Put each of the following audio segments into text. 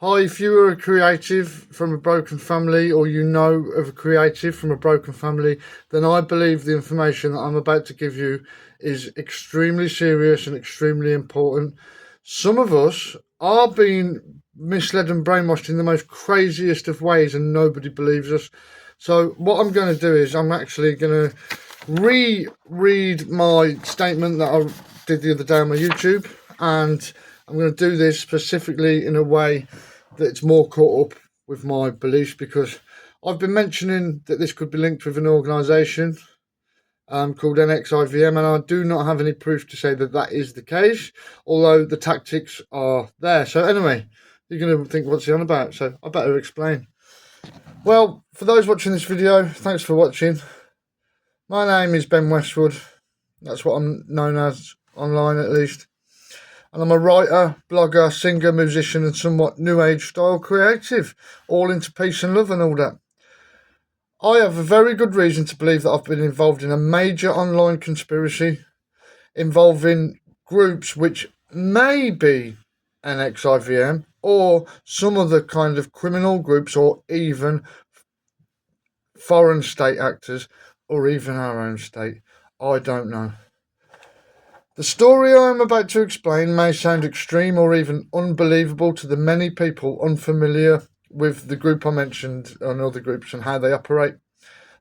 Hi, if you are a creative from a broken family or you know of a creative from a broken family, then I believe the information that I'm about to give you is extremely serious and extremely important. Some of us are being misled and brainwashed in the most craziest of ways, and nobody believes us. So, what I'm going to do is I'm actually going to reread my statement that I did the other day on my YouTube, and I'm going to do this specifically in a way that it's more caught up with my beliefs, because I've been mentioning that this could be linked with an organisation called NXIVM, and I do not have any proof to say that that is the case, although the tactics are there. So anyway, you're going to think, what's he on about? So I better explain. Well, for those watching this video, thanks for watching. My name is Ben Westwood. That's what I'm known as online, at least. And I'm a writer, blogger, singer, musician, and somewhat new age style creative, all into peace and love and all that. I have a very good reason to believe that I've been involved in a major online conspiracy involving groups which may be NXIVM or some other kind of criminal groups, or even foreign state actors, or even our own state. I don't know. The story I am about to explain may sound extreme or even unbelievable to the many people unfamiliar with the group I mentioned and other groups and how they operate,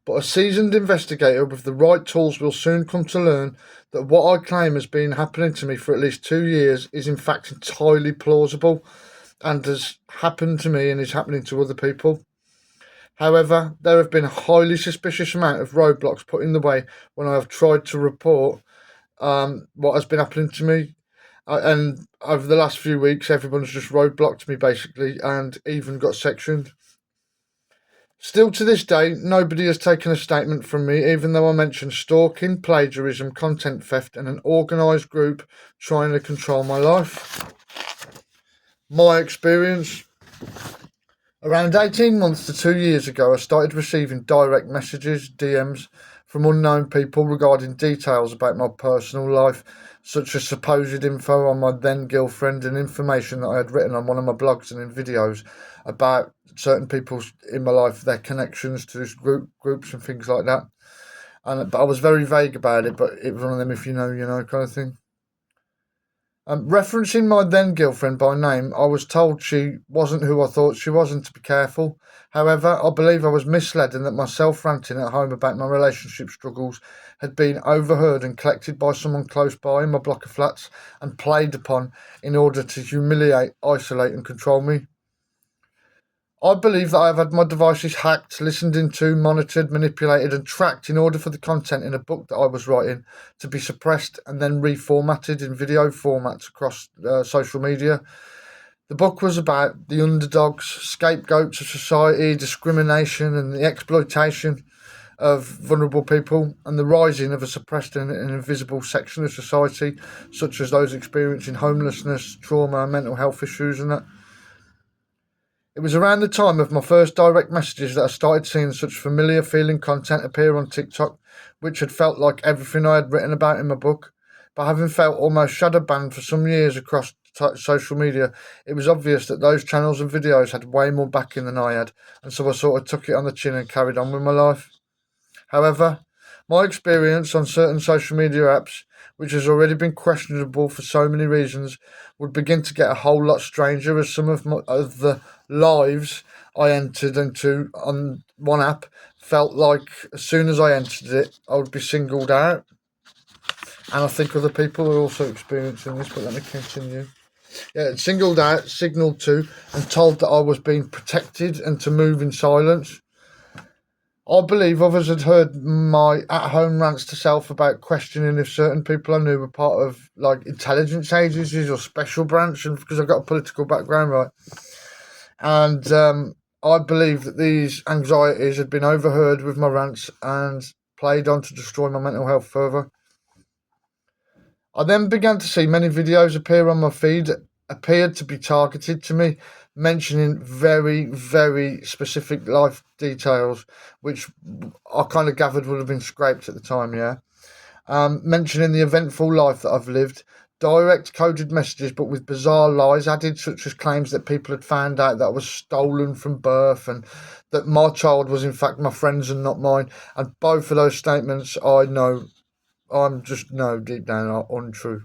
but a seasoned investigator with the right tools will soon come to learn that what I claim has been happening to me for at least 2 years is in fact entirely plausible and has happened to me and is happening to other people. However, there have been a highly suspicious amount of roadblocks put in the way when I have tried to report what has been happening to me. And over the last few weeks, everyone's just roadblocked me basically, and even got sectioned. Still to this day, nobody has taken a statement from me, even though I mentioned stalking, plagiarism, content theft, and an organised group trying to control my life. My experience. Around 18 months to 2 years ago, I started receiving direct messages, DMs, from unknown people regarding details about my personal life, such as supposed info on my then girlfriend and information that I had written on one of my blogs and in videos about certain people in my life, their connections to this groups and things like that. But I was very vague about it, but it was one of them, if you know, you know, kind of thing. Referencing my then girlfriend by name, I was told she wasn't who I thought she was and to be careful. However, I believe I was misled and that my self-ranting at home about my relationship struggles had been overheard and collected by someone close by in my block of flats and played upon in order to humiliate, isolate and control me. I believe that I have had my devices hacked, listened into, monitored, manipulated and tracked in order for the content in a book that I was writing to be suppressed and then reformatted in video formats across social media. The book was about the underdogs, scapegoats of society, discrimination and the exploitation of vulnerable people, and the rising of a suppressed and invisible section of society, such as those experiencing homelessness, trauma, mental health issues and that. It was around the time of my first direct messages that I started seeing such familiar feeling content appear on TikTok, which had felt like everything I had written about in my book. But having felt almost shadow banned for some years across social media, it was obvious that those channels and videos had way more backing than I had, and so I sort of took it on the chin and carried on with my life. However, my experience on certain social media apps, which has already been questionable for so many reasons, would begin to get a whole lot stranger as some of the lives I entered into on one app felt like as soon as I entered it, I would be singled out. And I think other people are also experiencing this, but let me continue. Yeah, singled out, signalled to, and told that I was being protected and to move in silence. I believe others had heard my at-home rants to self about questioning if certain people I knew were part of like intelligence agencies or special branch, and because I've got a political background, right? And I believe that these anxieties had been overheard with my rants and played on to destroy my mental health further. I then began to see many videos appear on my feed that appeared to be targeted to me, mentioning very, very specific life details, which I kind of gathered would have been scraped at the time, yeah. Mentioning the eventful life that I've lived, direct coded messages, but with bizarre lies added, such as claims that people had found out that I was stolen from birth and that my child was in fact my friend's and not mine. And both of those statements I know deep down are untrue.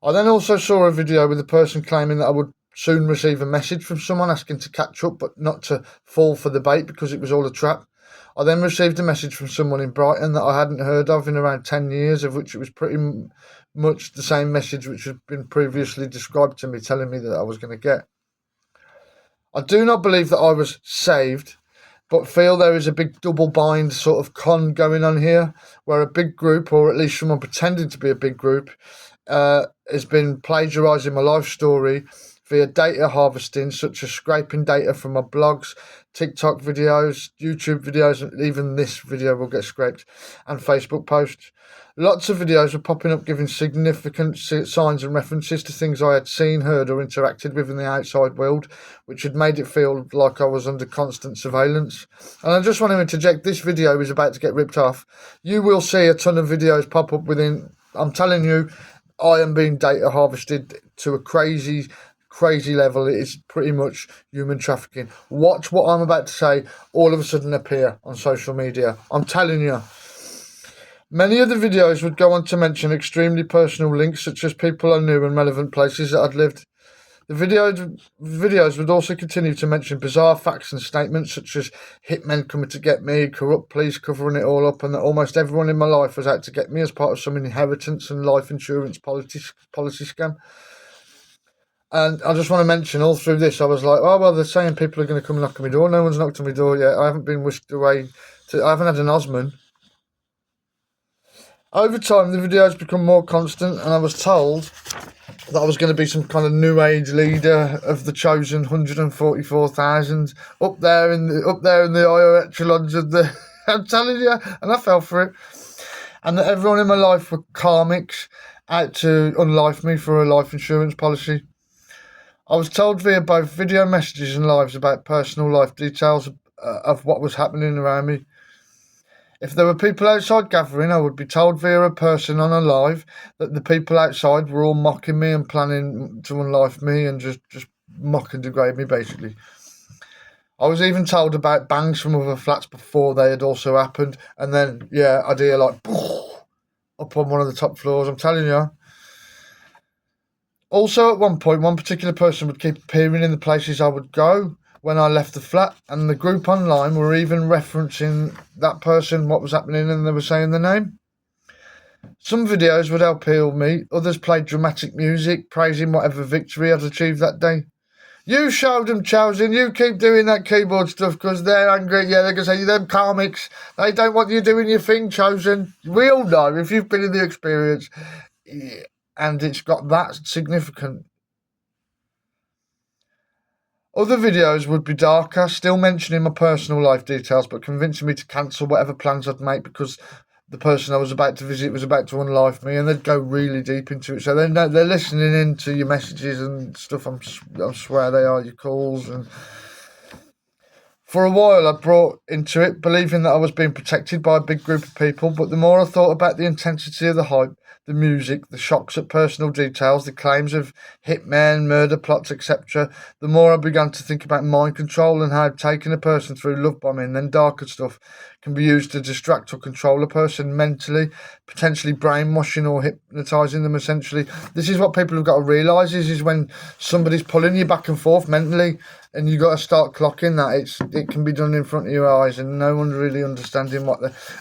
I then also saw a video with a person claiming that I would soon receive a message from someone asking to catch up but not to fall for the bait because it was all a trap. I then received a message from someone in Brighton that I hadn't heard of in around 10 years, of which it was pretty much the same message which had been previously described to me, telling me that I was going to get. I do not believe that I was saved, but feel there is a big double bind sort of con going on here, where a big group, or at least someone pretending to be a big group, has been plagiarising my life story via data harvesting, such as scraping data from my blogs, TikTok videos, YouTube videos, and even this video will get scraped, and Facebook posts. Lots of videos were popping up giving significant signs and references to things I had seen, heard, or interacted with in the outside world, which had made it feel like I was under constant surveillance. And I just want to interject, this video is about to get ripped off. You will see a ton of videos pop up within, I'm telling you, I am being data harvested to a crazy level. It is pretty much human trafficking. Watch what I'm about to say all of a sudden appear on social media. I'm telling you. Many of the videos would go on to mention extremely personal links, such as people I knew and relevant places that I'd lived. The videos would also continue to mention bizarre facts and statements, such as hitmen coming to get me, corrupt police covering it all up, and that almost everyone in my life was out to get me as part of some inheritance and life insurance policy scam. And I just want to mention, all through this, I was like, oh, well, they're saying people are going to come knock on my door. No one's knocked on my door yet. I haven't been whisked away. I haven't had an Osman. Over time, the videos become more constant, and I was told that I was going to be some kind of new age leader of the chosen 144,000 up there in the higher echelons of the. I'm telling you, and I fell for it. And that everyone in my life were karmics out to unlife me for a life insurance policy. I was told via both video messages and lives about personal life details of what was happening around me. If there were people outside gathering, I would be told via a person on a live that the people outside were all mocking me and planning to unlife me and just mock and degrade me, basically. I was even told about bangs from other flats before they had also happened. And then, yeah, I'd hear like, up on one of the top floors, I'm telling you. Also, at one point, one particular person would keep appearing in the places I would go when I left the flat, and the group online were even referencing that person, what was happening, and they were saying the name. Some videos would help heal me, others played dramatic music, praising whatever victory I'd achieved that day. You showed them, Chosen, you keep doing that keyboard stuff because they're angry. Yeah, they're going to say, them karmics, they don't want you doing your thing, Chosen. We all know, if you've been in the experience, and it's got that significant. Other videos would be darker, still mentioning my personal life details, but convincing me to cancel whatever plans I'd make because the person I was about to visit was about to unlife me, and they'd go really deep into it. So they're listening into your messages and stuff. I swear they are, your calls. And for a while, I brought into it, believing that I was being protected by a big group of people. But the more I thought about the intensity of the hype, the music, the shocks at personal details, the claims of hitmen, murder plots, etc., the more I began to think about mind control and how taking a person through love bombing, then darker stuff, can be used to distract or control a person mentally, potentially brainwashing or hypnotising them, essentially. This is what people have got to realise, is when somebody's pulling you back and forth mentally, and you got to start clocking that it can be done in front of your eyes, and no one's really understanding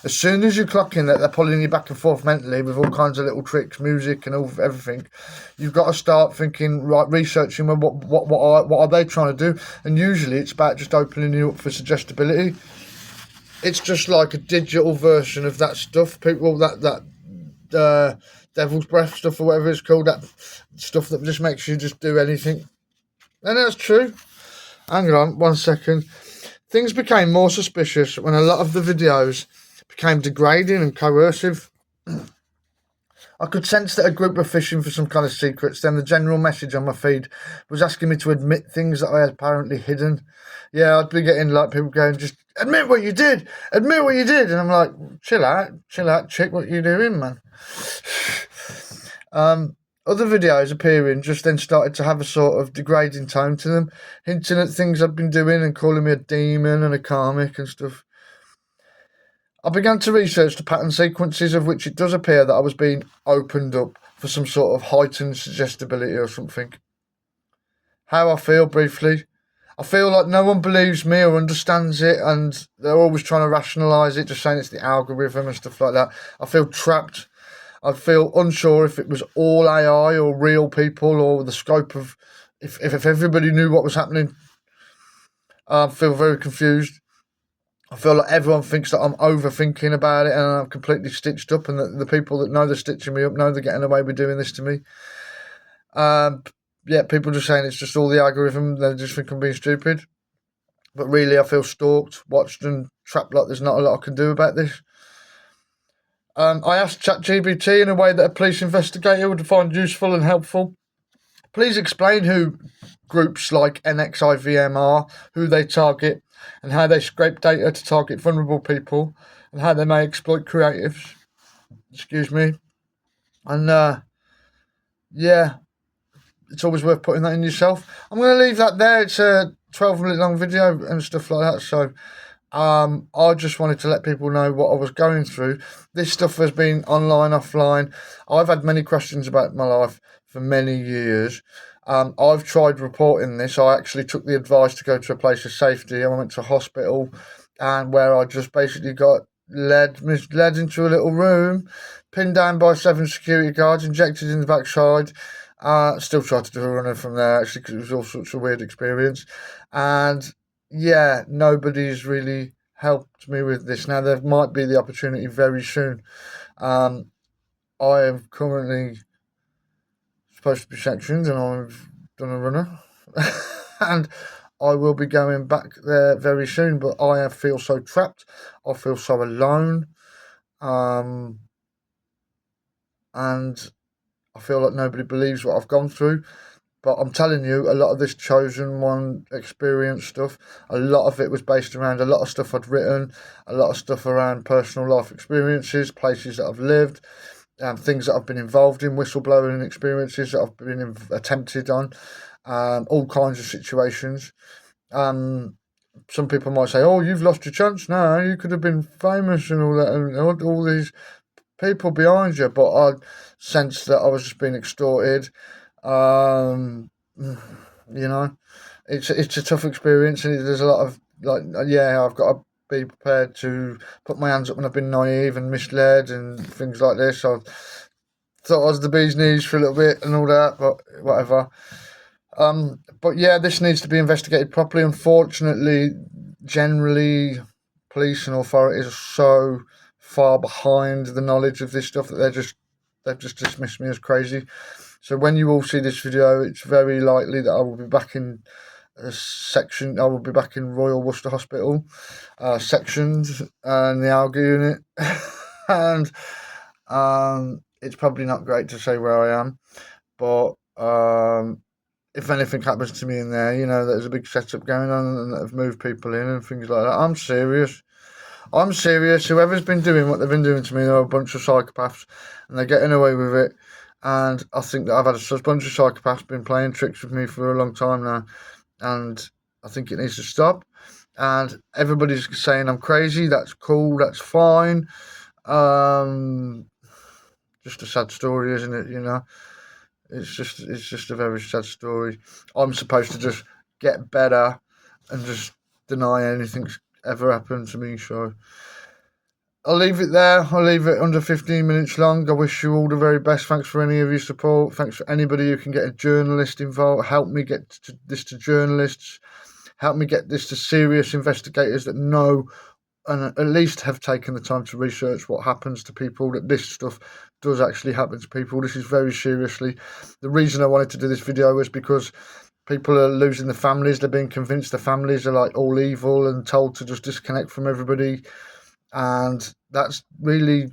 as soon as you clock in that they're pulling you back and forth mentally with all kinds of little tricks, music and everything, you've got to start thinking, right, researching what are they trying to do. And usually it's about just opening you up for suggestibility. It's just like a digital version of that stuff, people, that devil's breath stuff or whatever it's called, that stuff that just makes you just do anything. And that's true. Hang on 1 second. Things became more suspicious when a lot of the videos became degrading and coercive. I could sense that a group were fishing for some kind of secrets. Then the general message on my feed was asking me to admit things that I had apparently hidden. Yeah, I'd be getting like people going, just admit what you did. Admit what you did. And I'm like, chill out, chick, what you doing, man? Other videos appearing just then started to have a sort of degrading tone to them, hinting at things I'd been doing and calling me a demon and a karmic and stuff. I began to research the pattern sequences of which it does appear that I was being opened up for some sort of heightened suggestibility or something. How I feel briefly. I feel like no one believes me or understands it, and they're always trying to rationalise it, just saying it's the algorithm and stuff like that. I feel trapped. I feel unsure if it was all AI or real people or the scope of if everybody knew what was happening. I feel very confused. I feel like everyone thinks that I'm overthinking about it and I'm completely stitched up, and that the people that know they're stitching me up know they're getting away with doing this to me. Yeah, people just saying it's just all the algorithm. They just think I'm being stupid. But really, I feel stalked, watched, and trapped like there's not a lot I can do about this. I asked ChatGPT in a way that a police investigator would find useful and helpful. Please explain who groups like NXIVM are, who they target, and how they scrape data to target vulnerable people, and how they may exploit creatives. Excuse me. And yeah, it's always worth putting that in yourself. I'm going to leave that there. It's a 12-minute long video and stuff like that. So I just wanted to let people know what I was going through. This stuff has been online, offline. I've had many questions about my life for many years. I've tried reporting this. I actually took the advice to go to a place of safety. I went to a hospital, and where I just basically got led into a little room, pinned down by 7 security guards, injected in the backside. Still tried to do a runner from there, actually, because it was all such a weird experience. And yeah, nobody's really helped me with this. Now, there might be the opportunity very soon. I am currently supposed to be sectioned, and I've done a runner. And I will be going back there very soon, but I feel so trapped. I feel so alone. And I feel like nobody believes what I've gone through. But I'm telling you, a lot of this chosen one experience stuff, a lot of it was based around a lot of stuff I'd written, a lot of stuff around personal life experiences, places that I've lived, things that I've been involved in, whistleblowing experiences that I've been attempted on, all kinds of situations. Some people might say, "Oh, you've lost your chance now. You could have been famous and all that, and all these people behind you." But I sensed that I was just being extorted. You know, it's a tough experience, and there's a lot of I've got to be prepared to put my hands up when I've been naive and misled and things like this. I thought I was the bee's knees for a little bit and all that, but whatever. But yeah, this needs to be investigated properly. Unfortunately, generally, police and authorities are so far behind the knowledge of this stuff that they've just dismissed me as crazy. So when you all see this video, it's very likely that I will be back in a section. I will be back in Royal Worcester Hospital, sectioned in the algae unit, and it's probably not great to say where I am, but if anything happens to me in there, you know, there's a big setup going on and that have moved people in and things like that. I'm serious. Whoever's been doing what they've been doing to me, they're a bunch of psychopaths, and they're getting away with it. And I think that I've had a bunch of psychopaths been playing tricks with me for a long time now, and I think it needs to stop. And everybody's saying I'm crazy. That's cool. That's fine. Just a sad story, isn't it? You know, it's just a very sad story. I'm supposed to just get better and just deny anything's ever happened to me. So I'll leave it there. I'll leave it under 15 minutes long. I wish you all the very best. Thanks for any of your support. Thanks for anybody who can get a journalist involved. Help me get this to journalists. Help me get this to serious investigators that know and at least have taken the time to research what happens to people, that this stuff does actually happen to people. This is very seriously. The reason I wanted to do this video was because people are losing their families. They're being convinced their families are like all evil and told to just disconnect from everybody. And that's really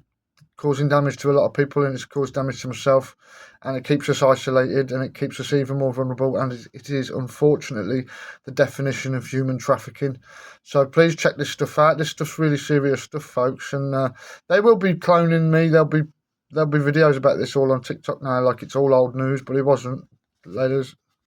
causing damage to a lot of people, and it's caused damage to myself, and it keeps us isolated, and it keeps us even more vulnerable, and it is unfortunately the definition of human trafficking. So please check this stuff out. This stuff's really serious stuff, folks, and they will be cloning me. They'll be there'll be videos about this all on TikTok now, like it's all old news, but it wasn't, ladies.